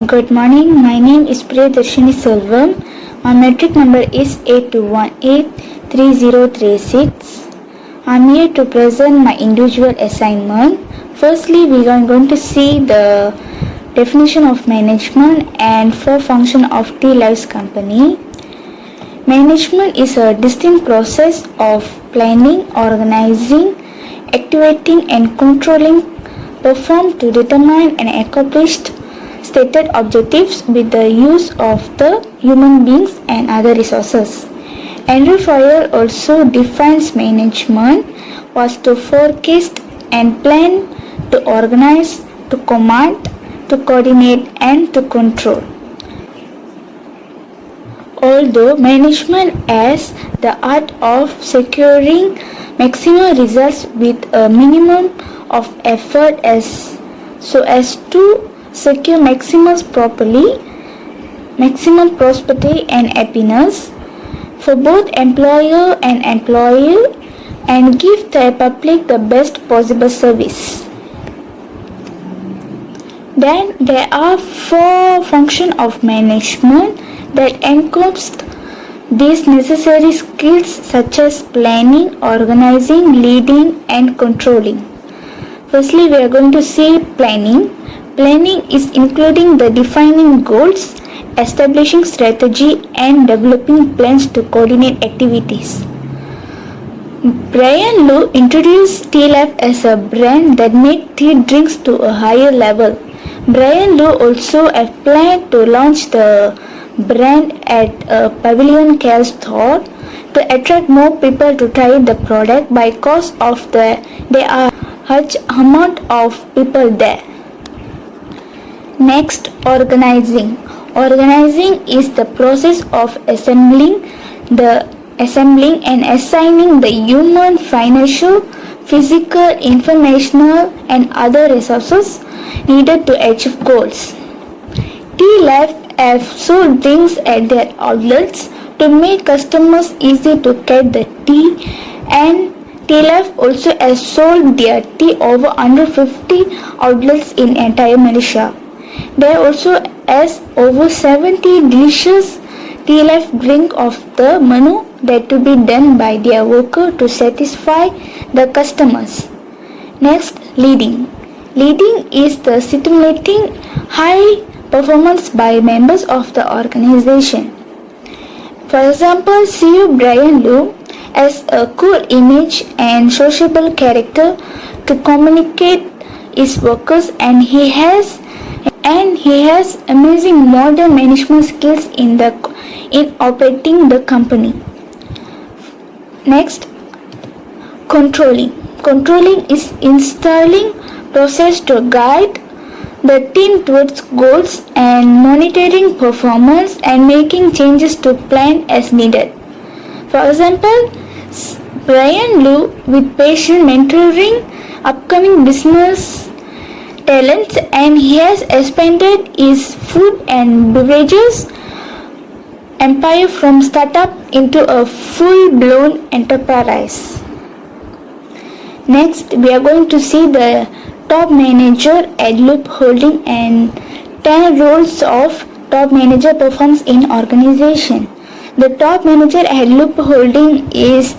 Good morning. My name is Priyadarshini Selvam. My metric number is 82183036. I'm here to present my individual assignment. Firstly, we are going to see the definition of management and four functions of T Lives Company. Management is a distinct process of planning, organizing, activating and controlling performed to determine and accomplish stated objectives with the use of the human beings and other resources. Andrew Foyle also defines management was to forecast and plan, to organize, to command, to coordinate and to control. Although management as the art of securing maximum results with a minimum of effort so as to secure maximum prosperity and happiness for both employer and employee and give the public the best possible service. Then there are four functions of management that encompass these necessary skills such as planning, organizing, leading and controlling. Firstly, we are going to see planning. Planning is including the defining goals, establishing strategy and developing plans to coordinate activities. Brian Lowe introduced Tea Life as a brand that made tea drinks to a higher level. Brian Lowe also had planned to launch the brand at a Pavilion Care store to attract more people to try the product by cause of there are huge amount of people there. Next, organizing. Organizing is the process of assembling and assigning the human, financial, physical, informational and other resources needed to achieve goals. Tea Life have sold drinks at their outlets to make customers easy to get the tea, and Tea Life also has sold their tea over 150 outlets in entire Malaysia. There also has over 70 delicious Tea Life drink of the menu that to be done by their worker to satisfy the customers. Next, leading. Leading is the stimulating high performance by members of the organization. For example, CEO Brian Lowe has a cool image and sociable character to communicate his workers, and he has amazing modern management skills in operating the company. Next, controlling. Controlling is installing process to guide the team towards goals and monitoring performance and making changes to plan as needed. For example, Brian Lowe with patient mentoring upcoming business talents, and he has expanded his food and beverages empire from startup into a full-blown enterprise. Next, we are going to see the top manager at Loop Holding and 10 roles of top manager performs in organization. The top manager at Loop Holding is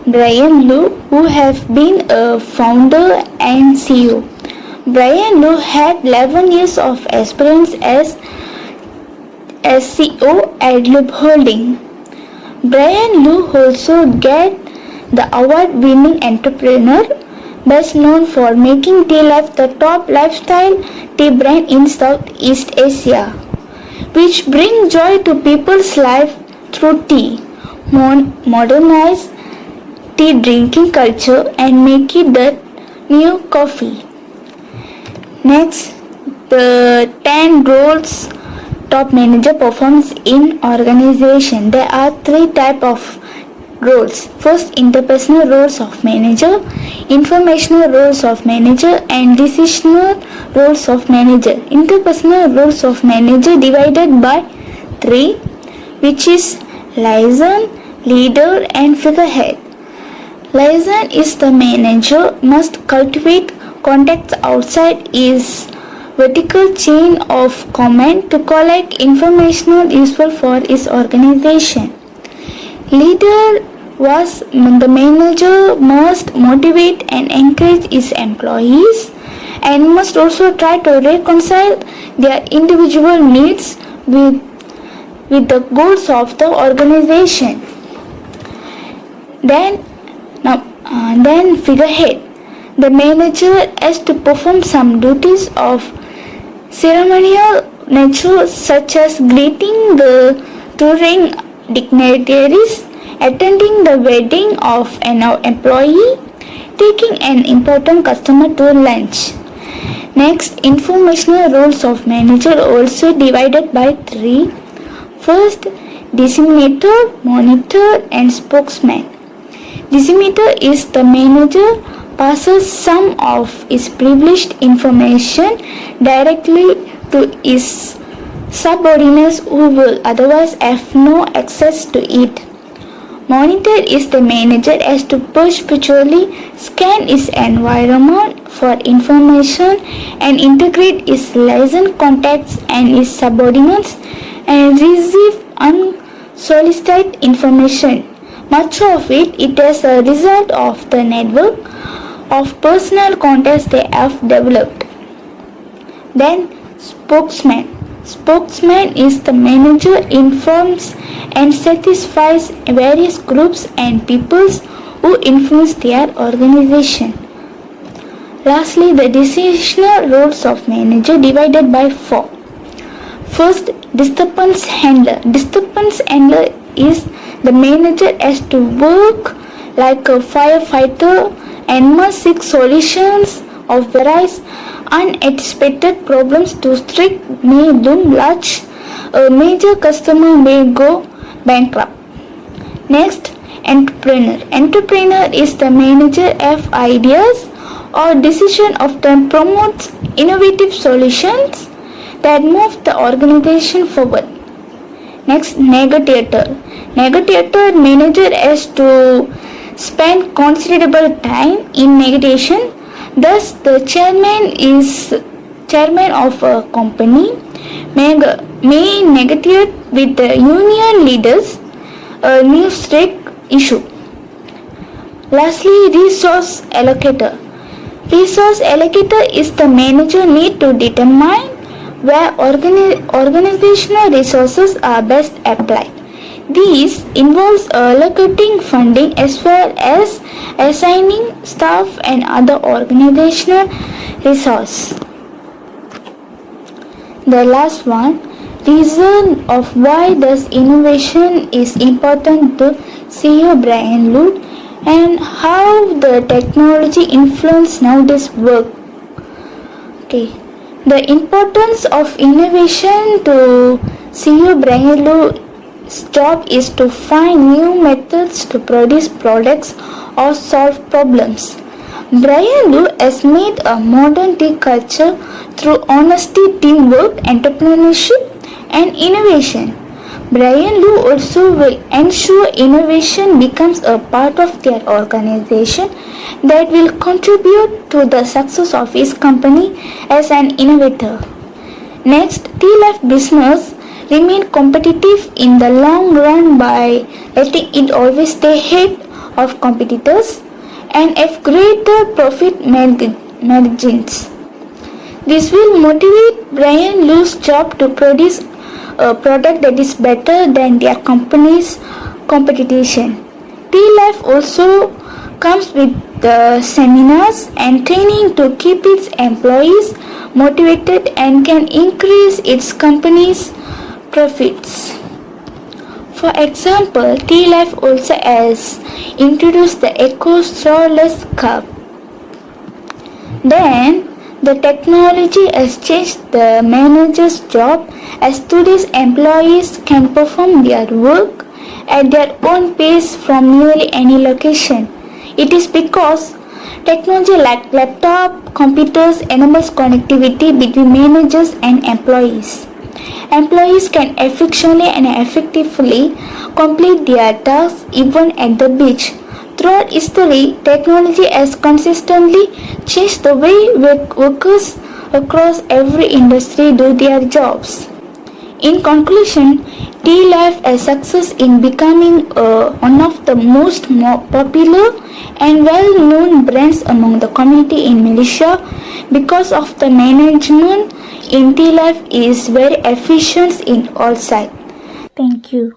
Brian Lowe, who have been a founder and CEO. Brian Lowe had 11 years of experience as CEO at Loop Holding. Brian Lowe also get the award-winning entrepreneur, best known for making Tea Life the top lifestyle tea brand in Southeast Asia, which bring joy to people's life through tea, modernize tea drinking culture and make it the new coffee. Next, the 10 roles top manager performs in organization. There are 3 types of roles. First, interpersonal roles of manager, informational roles of manager and decisional roles of manager. Interpersonal roles of manager divided by 3, which is liaison, leader and figurehead. Liaison is the manager must cultivate contacts outside his vertical chain of command to collect information useful for its organization. Leader was the manager must motivate and encourage his employees and must also try to reconcile their individual needs with the goals of the organization. Then figurehead. The manager has to perform some duties of ceremonial nature such as greeting the touring dignitaries, attending the wedding of an employee, taking an important customer to lunch. Next, informational roles of manager also divided by three. First, disseminator, monitor and spokesman. Disseminator is the manager passes some of his privileged information directly to his subordinates who will otherwise have no access to it. Monitor is the manager has to perpetually scan his environment for information and integrate his liaison contacts and his subordinates and receive unsolicited information. Much of it is a result of the network of personal contacts they have developed. Then spokesman. Spokesman is the manager informs and satisfies various groups and peoples who influence their organization. Lastly, the decisional roles of manager divided by four. First, disturbance handler. Disturbance handler is the manager has to work like a firefighter and must seek solutions of various unanticipated problems to strict may loom large. A major customer may go bankrupt. Next, entrepreneur. Entrepreneur is the manager of ideas or decision often promotes innovative solutions that move the organization forward. Next, negotiator. Negotiator manager has to spend considerable time in negotiation. Thus, the chairman is chairman of a company may negotiate with the union leaders a new strict issue. Lastly, resource allocator. Resource allocator is the manager need to determine where organizational resources are best applied. This involves allocating funding as well as assigning staff and other organizational resources. The last one, reason of why does innovation is important to CEO Brian Lute and how the technology influence nowadays work. Okay. The importance of innovation to CEO Brian Lute's job is to find new methods to produce products or solve problems. Brian Lute has made a modern tea culture through honesty, teamwork, entrepreneurship, and innovation. Brian Lute also will ensure innovation becomes a part of their organization that will contribute to the success of his company as an innovator. Next, Tea Life business remain competitive in the long run by letting it always stay ahead of competitors and have greater profit margins. This will motivate Brian Lute's job to produce a product that is better than their company's competition. Tea Life also comes with the seminars and training to keep its employees motivated and can increase its company's profits. For example, Tea Life also has introduced the Eco Strawless Cup. Then, the technology has changed the manager's job as today's employees can perform their work at their own pace from nearly any location. It is because technology like laptop, computers enables connectivity between managers and employees. Employees can efficiently and effectively complete their tasks even at the beach. Throughout history, technology has consistently changed the way workers across every industry do their jobs. In conclusion, T-Life has success in becoming one of the most popular and well-known brands among the community in Malaysia because of the management in T-Life is very efficient in all sides. Thank you.